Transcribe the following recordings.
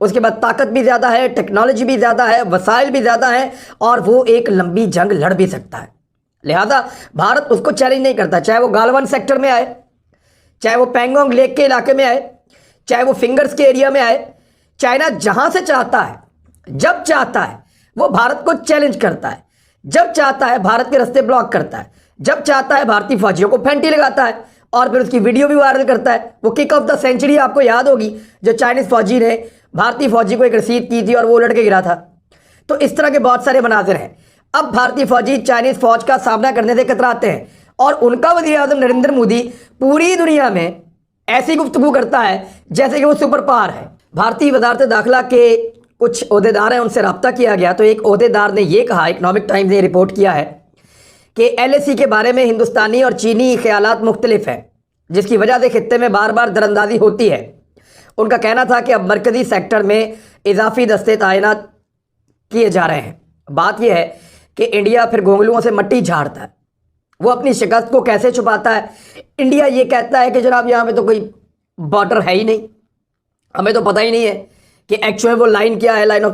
اس کے بعد طاقت بھی زیادہ ہے، ٹیکنالوجی بھی زیادہ ہے، وسائل بھی زیادہ ہیں، اور وہ ایک لمبی جنگ لڑ بھی سکتا ہے۔ لہذا بھارت اس کو چیلنج نہیں کرتا، چاہے وہ گالون سیکٹر میں آئے، چاہے وہ پینگونگ لیک کے علاقے میں آئے، چاہے وہ فنگرز کے ایریا میں آئے۔ چائنا جہاں سے چاہتا ہے، جب چاہتا ہے، وہ بھارت کو چیلنج کرتا ہے، جب چاہتا ہے بھارت کے راستے بلاک کرتا ہے، جب چاہتا ہے بھارتی فوجیوں کو پھینٹی لگاتا ہے، اور پھر اس کی ویڈیو بھی وائرل کرتا ہے۔ وہ کک آف دا سینچری آپ کو یاد ہوگی، جو چائنیز فوجی نے بھارتی فوجی کو ایک رسید کی تھی اور وہ الٹ کے گرا تھا۔ تو اس طرح کے بہت سارے مناظر ہیں۔ اب بھارتی فوجی چائنیز فوج کا سامنا کرنے سے کتراتے ہیں، اور ان کا وزیر اعظم نریندر مودی پوری دنیا میں ایسی گفتگو کرتا ہے جیسے کہ وہ سپر پاور ہے۔ بھارتی وزارت داخلہ کے کچھ عہدیدار ہیں، ان سے رابطہ کیا گیا تو ایک عہدیدار نے یہ کہا، اکنامک ٹائمز نے رپورٹ کیا ہے کہ LAC کے بارے میں ہندوستانی اور چینی خیالات مختلف ہیں، جس کی وجہ سے خطے میں بار بار دراندازی ہوتی ہے۔ ان کا کہنا تھا کہ اب مرکزی سیکٹر میں اضافی دستے تعینات کیے جا رہے ہیں۔ بات یہ ہے کہ انڈیا پھر گونگلوؤں سے مٹی جھاڑتا ہے، وہ اپنی شکست کو کیسے چھپاتا ہے؟ انڈیا یہ کہتا ہے کہ جناب یہاں پہ تو کوئی بارڈر ہے ہی نہیں، ہمیں تو پتہ ہی نہیں ہے کہ ایکچوئل وہ لائن کیا ہے، لائن آف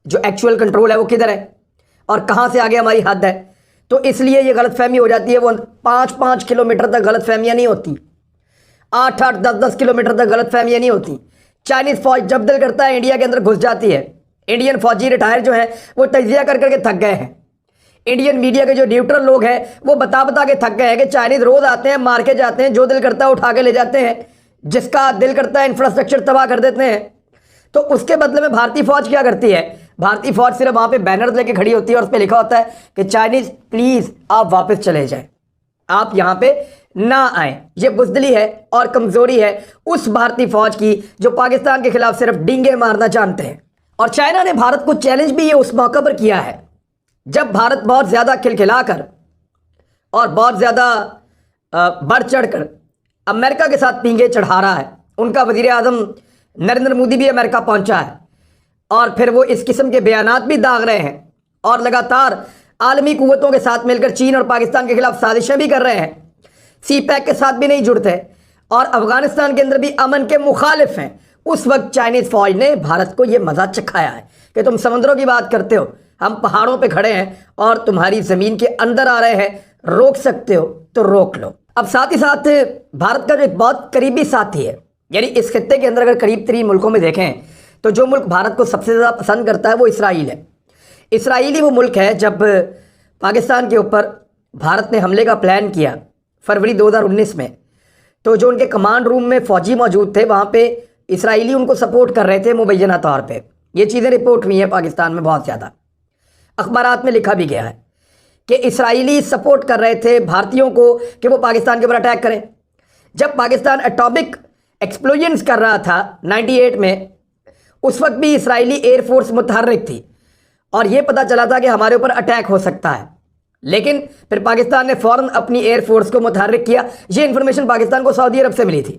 جو ایکچوئل کنٹرول ہے وہ کدھر ہے اور کہاں سے آگے ہماری حد ہے۔ تو اس لیے یہ غلط فہمی ہو جاتی ہے۔ وہ 5 کلومیٹر تک غلط فہمیاں نہیں ہوتی، 8 10 کلومیٹر تک غلط فہمیاں نہیں ہوتی۔ چائنیز فوج جب دل کرتا ہے انڈیا کے اندر گھس جاتی ہے۔ انڈین فوجی ریٹائر جو ہیں وہ تجزیہ کر کر کے تھک گئے ہیں۔ انڈین میڈیا کے جو نیوٹرل لوگ ہیں وہ بتا کے تھک گئے ہیں کہ چائنیز روز آتے ہیں، مار کے جاتے ہیں، جو دل کرتا ہے اٹھا کے لے جاتے ہیں، جس کا دل کرتا ہے انفراسٹرکچر تباہ کر دیتے ہیں۔ تو اس کے بدلے میں بھارتی فوج کیا کرتی ہے؟ بھارتی فوج صرف وہاں پہ بینرز لے کے کھڑی ہوتی ہے اور اس پہ لکھا ہوتا ہے کہ چائنیز پلیز آپ واپس چلے جائیں، آپ یہاں پہ نہ آئیں۔ یہ بزدلی ہے اور کمزوری ہے اس بھارتی فوج کی جو پاکستان کے خلاف صرف ڈینگے مارنا جانتے ہیں۔ اور چائنا نے بھارت کو چیلنج بھی یہ اس موقع پر کیا ہے جب بھارت بہت زیادہ کھلکھلا کر اور بہت زیادہ بڑھ چڑھ کر امریکہ کے ساتھ پینگے چڑھا رہا ہے۔ ان کا وزیر اعظم نریندر مودی بھی امریکہ پہنچا ہے، اور پھر وہ اس قسم کے بیانات بھی داغ رہے ہیں، اور لگاتار عالمی قوتوں کے ساتھ مل کر چین اور پاکستان کے خلاف سازشیں بھی کر رہے ہیں، سی پیک کے ساتھ بھی نہیں جڑتے، اور افغانستان کے اندر بھی امن کے مخالف ہیں۔ اس وقت چائنیز فوج نے بھارت کو یہ مزہ چکھایا ہے کہ تم سمندروں کی بات کرتے ہو، ہم پہاڑوں پہ کھڑے ہیں اور تمہاری زمین کے اندر آ رہے ہیں، روک سکتے ہو تو روک لو۔ اب ساتھ ہی ساتھ بھارت کا جو ایک بہت قریبی ساتھی ہے، یعنی اس خطے کے اندر اگر قریب ترین ملکوں میں دیکھیں تو جو ملک بھارت کو سب سے زیادہ پسند کرتا ہے وہ اسرائیل ہے۔ اسرائیلی وہ ملک ہے جب پاکستان کے اوپر بھارت نے حملے کا پلان کیا فروری 2019 میں، تو جو ان کے کمانڈ روم میں فوجی موجود تھے وہاں پہ اسرائیلی ان کو سپورٹ کر رہے تھے مبینہ طور پہ۔ یہ چیزیں رپورٹ ہوئی ہیں پاکستان میں بہت زیادہ، اخبارات میں لکھا بھی گیا ہے کہ اسرائیلی سپورٹ کر رہے تھے بھارتیوں کو کہ وہ پاکستان کے اوپر اٹیک کریں۔ جب پاکستان ایٹامک ایکسپلوژنز کر رہا تھا 98 میں، اس وقت بھی اسرائیلی ایئر فورس متحرک تھی اور یہ پتہ چلا تھا کہ ہمارے اوپر اٹیک ہو سکتا ہے، لیکن پھر پاکستان نے فوراً اپنی ایئر فورس کو متحرک کیا۔ یہ انفارمیشن پاکستان کو سعودی عرب سے ملی تھی،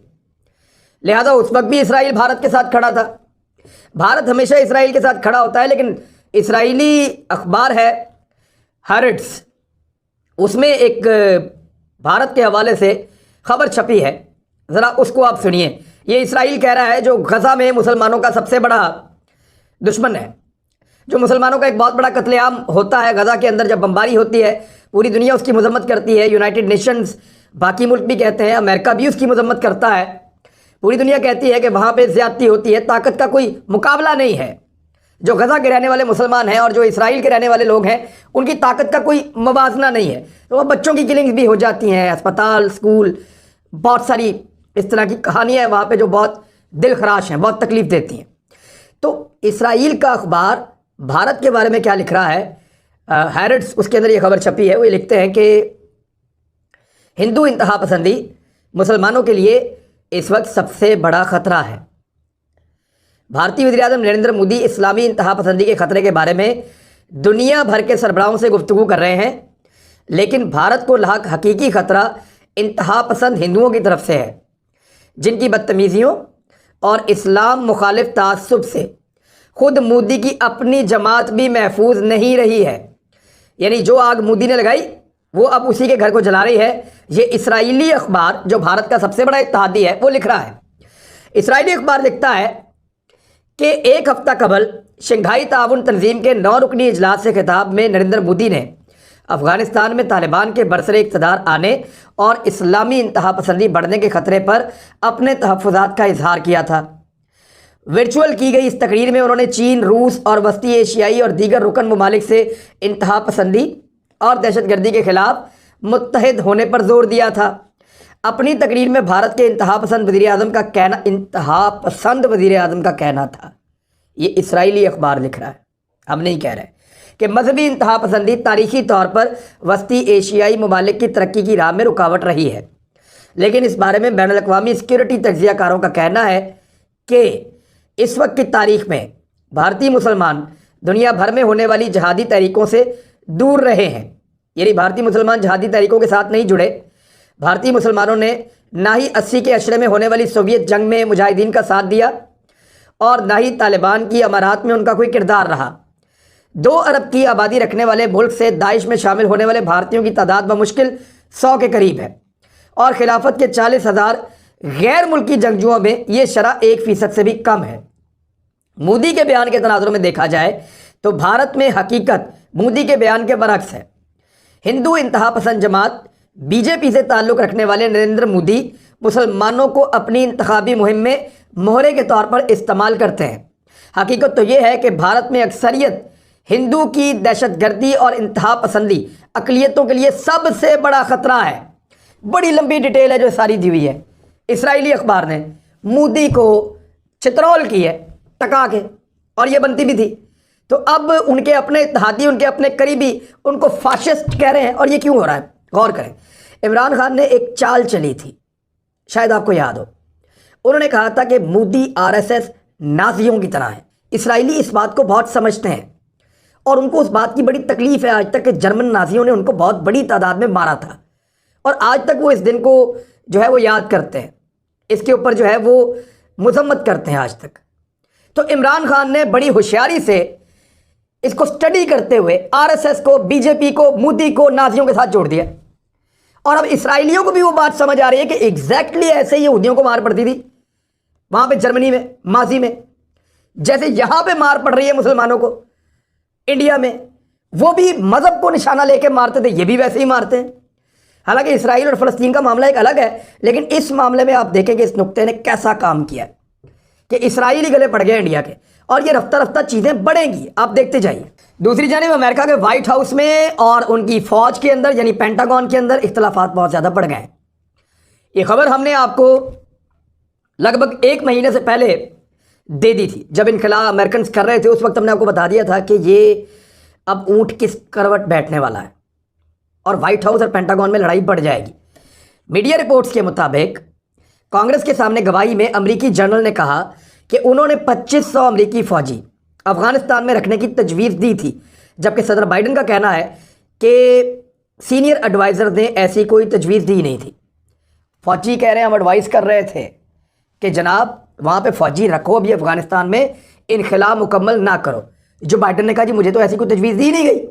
لہذا اس وقت بھی اسرائیل بھارت کے ساتھ کھڑا تھا۔ بھارت ہمیشہ اسرائیل کے ساتھ کھڑا ہوتا ہے، لیکن اسرائیلی اخبار ہے ہیرٹس، اس میں ایک بھارت کے حوالے سے خبر چھپی ہے، ذرا اس کو آپ سنیے۔ یہ اسرائیل کہہ رہا ہے جو غزہ میں مسلمانوں کا سب سے بڑا دشمن ہے، جو مسلمانوں کا ایک بہت بڑا قتل عام ہوتا ہے غزہ کے اندر جب بمباری ہوتی ہے، پوری دنیا اس کی مذمت کرتی ہے، یونائٹڈ نیشنز، باقی ملک بھی کہتے ہیں، امریکہ بھی اس کی مذمت کرتا ہے، پوری دنیا کہتی ہے کہ وہاں پہ زیادتی ہوتی ہے، طاقت کا کوئی مقابلہ نہیں ہے۔ جو غزہ کے رہنے والے مسلمان ہیں اور جو اسرائیل کے رہنے والے لوگ ہیں ان کی طاقت کا کوئی موازنہ نہیں ہے۔ تو وہ بچوں کی کلنگز بھی ہو جاتی ہیں، اسپتال، سکول، بہت ساری اس طرح کی کہانیاں ہیں وہاں پہ جو بہت دل خراش ہیں، بہت تکلیف دیتی ہیں۔ تو اسرائیل کا اخبار بھارت کے بارے میں کیا لکھ رہا ہے، ہیرٹس، اس کے اندر یہ خبر چھپی ہے، وہ یہ لکھتے ہیں کہ ہندو انتہا پسندی مسلمانوں کے لیے اس وقت سب سے بڑا خطرہ ہے۔ بھارتی وزیر اعظم نریندر مودی اسلامی انتہا پسندی کے خطرے کے بارے میں دنیا بھر کے سربراہوں سے گفتگو کر رہے ہیں، لیکن بھارت کو لاحق حقیقی خطرہ انتہا پسند ہندوؤں کی طرف سے ہے، جن کی بدتمیزیوں اور اسلام مخالف تعصب سے خود مودی کی اپنی جماعت بھی محفوظ نہیں رہی ہے۔ یعنی جو آگ مودی نے لگائی وہ اب اسی کے گھر کو جلا رہی ہے۔ یہ اسرائیلی اخبار جو بھارت کا سب سے بڑا اتحادی ہے وہ لکھ رہا ہے۔ اسرائیلی اخبار لکھتا ہے کہ ایک ہفتہ قبل شنگھائی تعاون تنظیم کے 9 رکنی اجلاس سے خطاب میں نریندر مودی نے افغانستان میں طالبان کے برسر اقتدار آنے اور اسلامی انتہا پسندی بڑھنے کے خطرے پر اپنے تحفظات کا اظہار کیا تھا۔ ورچوئل کی گئی اس تقریر میں انہوں نے چین، روس اور وسطی ایشیائی اور دیگر رکن ممالک سے انتہا پسندی اور دہشت گردی کے خلاف متحد ہونے پر زور دیا تھا۔ اپنی تقریر میں بھارت کے انتہا پسند وزیر اعظم کا کہنا تھا، یہ اسرائیلی اخبار لکھ رہا ہے، ہم نہیں کہہ رہے، کہ مذہبی انتہا پسندی تاریخی طور پر وسطی ایشیائی ممالک کی ترقی کی راہ میں رکاوٹ رہی ہے، لیکن اس بارے میں بین الاقوامی سیکیورٹی تجزیہ کاروں کا کہنا ہے کہ اس وقت کی تاریخ میں بھارتی مسلمان دنیا بھر میں ہونے والی جہادی تحریکوں سے دور رہے ہیں، یعنی بھارتی مسلمان جہادی تحریکوں کے ساتھ نہیں جڑے۔ بھارتی مسلمانوں نے نہ ہی 80 کے عشرے میں ہونے والی سوویت جنگ میں مجاہدین کا ساتھ دیا اور نہ ہی طالبان کی امارات میں ان کا کوئی کردار رہا۔ 2 ارب کی آبادی رکھنے والے ملک سے داعش میں شامل ہونے والے بھارتیوں کی تعداد بمشکل 100 کے قریب ہے، اور خلافت کے 40,000 غیر ملکی جنگجوؤں میں یہ شرح 1% سے بھی کم ہے۔ مودی کے بیان کے تناظر میں دیکھا جائے تو بھارت میں حقیقت مودی کے بیان کے برعکس ہے۔ ہندو انتہا پسند جماعت بی جے پی سے تعلق رکھنے والے نریندر مودی مسلمانوں کو اپنی انتخابی مہم میں مہرے کے طور پر استعمال کرتے ہیں۔ حقیقت تو یہ ہے کہ بھارت میں اکثریت ہندو کی دہشت گردی اور انتہا پسندی اقلیتوں کے لیے سب سے بڑا خطرہ ہے۔ بڑی لمبی ڈیٹیل ہے جو ساری دی ہوئی ہے، اسرائیلی اخبار نے مودی کو چترول کی ہے ٹکا کے، اور یہ بنتی بھی تھی۔ تو اب ان کے اپنے اتحادی، ان کے اپنے قریبی ان کو فاشسٹ کہہ رہے ہیں، اور یہ کیوں ہو رہا ہے؟ غور کریں۔ عمران خان نے ایک چال چلی تھی، شاید آپ کو یاد ہو، انہوں نے کہا تھا کہ مودی RSS نازیوں کی طرح ہے۔ اسرائیلی اس بات کو بہت سمجھتے ہیں، اور ان کو اس بات کی بڑی تکلیف ہے آج تک کہ جرمن نازیوں نے ان کو بہت بڑی تعداد میں مارا تھا، اور آج تک وہ اس دن کو جو ہے وہ یاد کرتے ہیں، اس کے اوپر جو ہے وہ مذمت کرتے ہیں آج تک۔ تو عمران خان نے بڑی ہوشیاری سے اس کو سٹڈی کرتے ہوئے RSS کو، بی جے پی کو، مودی کو نازیوں کے ساتھ جوڑ دیا، اور اب اسرائیلیوں کو بھی وہ بات سمجھ آ رہی ہے کہ ایگزیکٹلی ایسے ہی یہودیوں کو مار پڑتی تھی وہاں پہ جرمنی میں ماضی میں، جیسے یہاں پہ مار پڑ رہی ہے مسلمانوں کو انڈیا میں، وہ بھی مذہب کو نشانہ لے کے مارتے تھے، یہ بھی ویسے ہی مارتے ہیں۔ حالانکہ اسرائیل اور فلسطین کا معاملہ ایک الگ ہے، لیکن اس معاملے میں آپ دیکھیں کہ اس نقطے نے کیسا کام کیا ہے کہ اسرائیلی گلے پڑ گئے انڈیا کے، اور یہ رفتہ رفتہ چیزیں بڑھیں گی، آپ دیکھتے جائیے۔ دوسری جانب امریکہ کے وائٹ ہاؤس میں اور ان کی فوج کے اندر یعنی پینٹاگون کے اندر اختلافات بہت زیادہ بڑھ گئے ہیں۔ یہ خبر ہم نے آپ کو لگ بھگ 1 مہینے سے پہلے دے دی تھی، جب انخلا امریکنز کر رہے تھے، اس وقت ہم نے آپ کو بتا دیا تھا کہ یہ اب اونٹ کس کروٹ بیٹھنے والا ہے، اور وائٹ ہاؤس اور پینٹاگون میں لڑائی بڑھ جائے گی۔ میڈیا رپورٹس کے مطابق کانگریس کے سامنے گواہی میں امریکی جنرل نے کہا کہ انہوں نے 2500 امریکی فوجی افغانستان میں رکھنے کی تجویز دی تھی، جبکہ صدر بائیڈن کا کہنا ہے کہ سینئر ایڈوائزر نے ایسی کوئی تجویز دی نہیں تھی۔ فوجی کہہ رہے ہیں ہم ایڈوائز کر رہے تھے کہ جناب وہاں پہ فوجی رکھو، ابھی افغانستان میں انخلا مکمل نہ کرو۔ جو بائیڈن نے کہا جی مجھے تو ایسی کوئی تجویز دی نہیں گئی،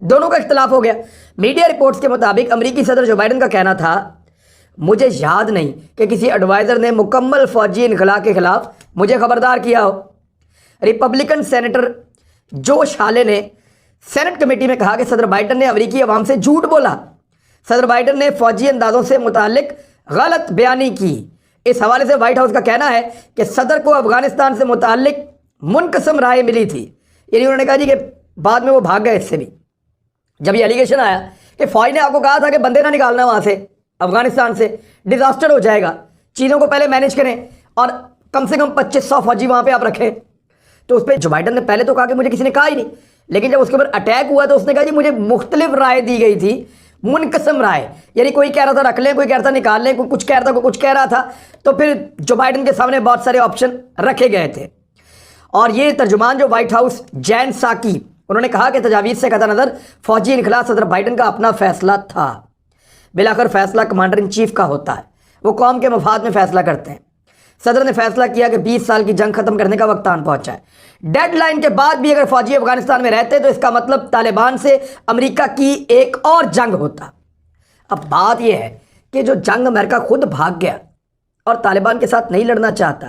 دونوں کا اختلاف ہو گیا۔ میڈیا رپورٹس کے مطابق امریکی صدر جو بائیڈن کا کہنا تھا مجھے یاد نہیں کہ کسی ایڈوائزر نے مکمل فوجی انخلا کے خلاف مجھے خبردار کیا ہو۔ ریپبلکن سینیٹر جوش ہالے نے سینٹ کمیٹی میں کہا کہ صدر بائیڈن نے امریکی عوام سے جھوٹ بولا، صدر بائیڈن نے فوجی اندازوں سے متعلق غلط بیانی کی۔ اس حوالے سے وائٹ ہاؤس کا کہنا ہے کہ صدر کو افغانستان سے متعلق منقسم رائے ملی تھی، یعنی انہوں نے کہا جی کہ بعد میں وہ بھاگ گئے اس سے بھی، جب یہ ایلیگیشن آیا کہ فوج نے آپ کو کہا تھا کہ بندے نہ نکالنا وہاں سے افغانستان سے، ڈیزاسٹر ہو جائے گا، چیزوں کو پہلے مینیج کریں اور کم سے کم 2500 فوجی وہاں پہ آپ رکھیں۔ تو اس پہ جو بائیڈن نے پہلے تو کہا کہ مجھے کسی نے کہا ہی نہیں، لیکن جب اس کے اوپر اٹیک ہوا تو اس نے کہا جی مجھے مختلف رائے دی گئی تھی، منقسم رائے، یعنی کوئی کہہ رہا تھا رکھ لیں، کوئی کہہ رہا تھا نکال لیں، کوئی کچھ کہہ رہا تھا، کوئی کچھ کہہ رہا تھا۔ تو پھر جو بائیڈن کے سامنے بہت سارے آپشن رکھے گئے تھے، اور یہ ترجمان جو وائٹ ہاؤس جین ساکی، انہوں نے کہا کہ تجاویز سے قطع نظر فوجی انخلا صدر بائیڈن کا اپنا فیصلہ تھا، بالآخر فیصلہ کمانڈر ان چیف کا ہوتا ہے، وہ قوم کے مفاد میں فیصلہ کرتے ہیں۔ صدر نے فیصلہ کیا کہ 20 سال کی جنگ ختم کرنے کا وقت آن پہنچا ہے، ڈیڈ لائن کے بعد بھی اگر فوجی افغانستان میں رہتے تو اس کا مطلب طالبان سے امریکہ کی ایک اور جنگ ہوتا۔ اب بات یہ ہے کہ جو جنگ امریکہ خود بھاگ گیا اور طالبان کے ساتھ نہیں لڑنا چاہتا،